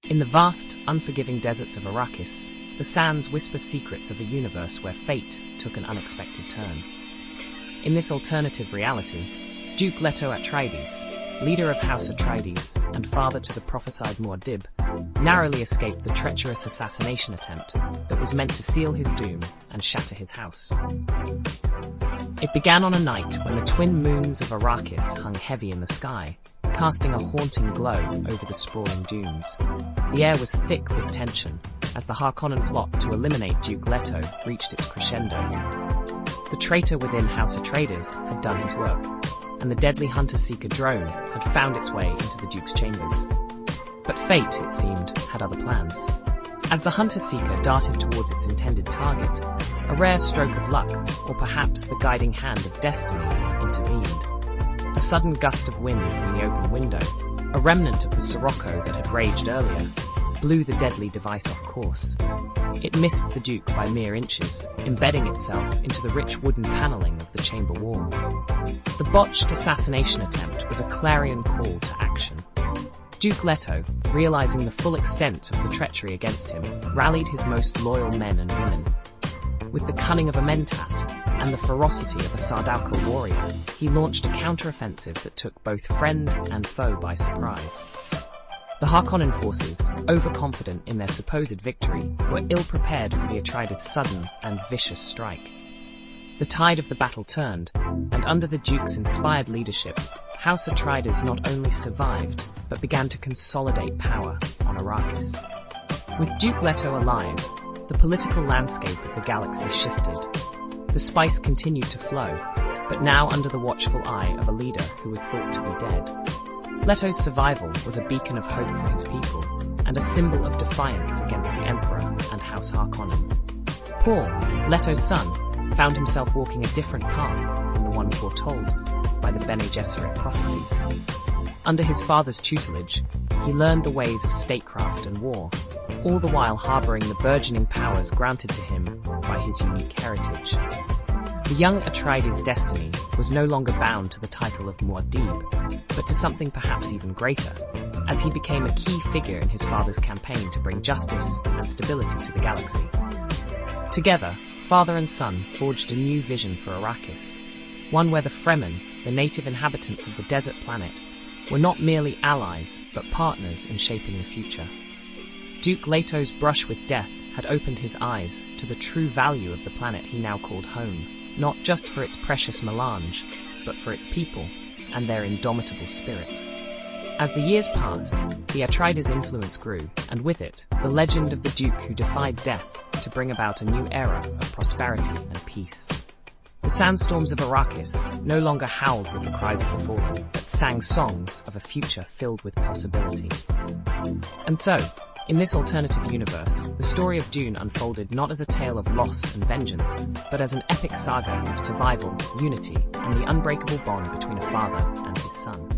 In the vast, unforgiving deserts of Arrakis, the sands whisper secrets of a universe where fate took an unexpected turn. In this alternative reality, Duke Leto Atreides, leader of House Atreides and father to the prophesied Muad'Dib, narrowly escaped the treacherous assassination attempt that was meant to seal his doom and shatter his house. It began on a night when the twin moons of Arrakis hung heavy in the sky, casting a haunting glow over the sprawling dunes. The air was thick with tension as the Harkonnen plot to eliminate Duke Leto reached its crescendo. The traitor within House Atreides had done his work, and the deadly hunter-seeker drone had found its way into the Duke's chambers. But fate, it seemed, had other plans. As the hunter-seeker darted towards its intended target, a rare stroke of luck, or perhaps the guiding hand of destiny, intervened. A sudden gust of wind from the open window, a remnant of the sirocco that had raged earlier, blew the deadly device off course. It missed the Duke by mere inches, embedding itself into the rich wooden paneling of the chamber wall. The botched assassination attempt was a clarion call to action. Duke Leto, realizing the full extent of the treachery against him, rallied his most loyal men and women. With the cunning of a mentat and the ferocity of a Sardaukar warrior, he launched a counter-offensive that took both friend and foe by surprise. The Harkonnen forces, overconfident in their supposed victory, were ill-prepared for the Atreides' sudden and vicious strike. The tide of the battle turned, and under the Duke's inspired leadership, House Atreides not only survived, but began to consolidate power on Arrakis. With Duke Leto alive, the political landscape of the galaxy shifted. The spice continued to flow, but now under the watchful eye of a leader who was thought to be dead. Leto's survival was a beacon of hope for his people, and a symbol of defiance against the Emperor and House Harkonnen. Paul, Leto's son, found himself walking a different path than the one foretold by the Bene Gesserit prophecies. Under his father's tutelage, he learned the ways of statecraft and war, all the while harboring the burgeoning powers granted to him by his unique heritage. The young Atreides' destiny was no longer bound to the title of Muad'Dib, but to something perhaps even greater, as he became a key figure in his father's campaign to bring justice and stability to the galaxy. Together, father and son forged a new vision for Arrakis, one where the Fremen, the native inhabitants of the desert planet, were not merely allies, but partners in shaping the future. Duke Leto's brush with death had opened his eyes to the true value of the planet he now called home, not just for its precious melange, but for its people and their indomitable spirit. As the years passed, the Atreides' influence grew, and with it, the legend of the Duke who defied death to bring about a new era of prosperity and peace. The sandstorms of Arrakis no longer howled with the cries of the fallen, but sang songs of a future filled with possibility. And so, in this alternative universe, the story of Dune unfolded not as a tale of loss and vengeance, but as an epic saga of survival, unity, and the unbreakable bond between a father and his son.